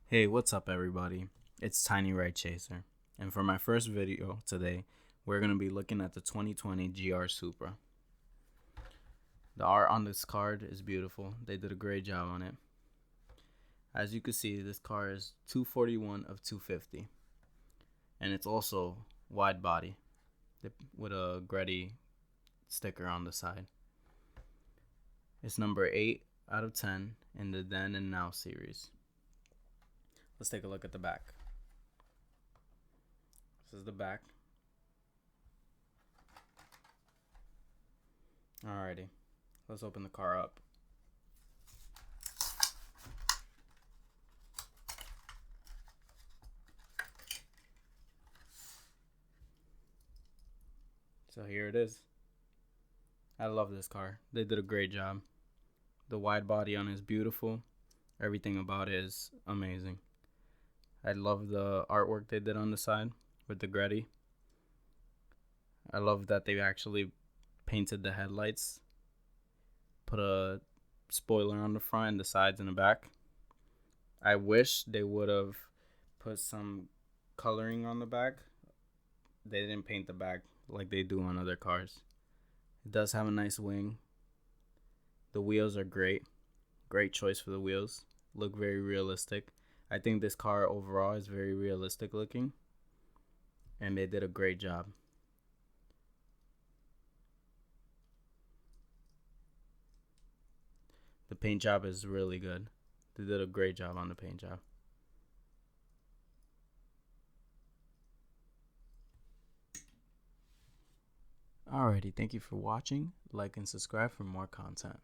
Hey, what's up, everybody? It's Tiny Ride Chaser, and for my first video today, we're going to be looking at the 2020 GR Supra. The art on this card is beautiful. They did a great job on it. As you can see, this car is 241 of 250, and it's also wide body with a Gretty sticker on the side. It's number 8 out of 10 in the Then and Now series. Let's take a look at the back. This is the back. Alrighty, let's open the car up. So here it is. I love this car. They did a great job. The wide body on it is beautiful. Everything about it is amazing. I love the artwork they did on the side with the Gretty. I love that they actually painted the headlights, put a spoiler on the front and the sides and the back. I wish they would have put some coloring on the back. They didn't paint the back like they do on other cars. It does have a nice wing. The wheels are great. Great choice for the wheels. Look very realistic. I think this car overall is very realistic looking, and they did a great job. The paint job is really good. They did a great job on the paint job. Alrighty, thank you for watching. Like and subscribe for more content.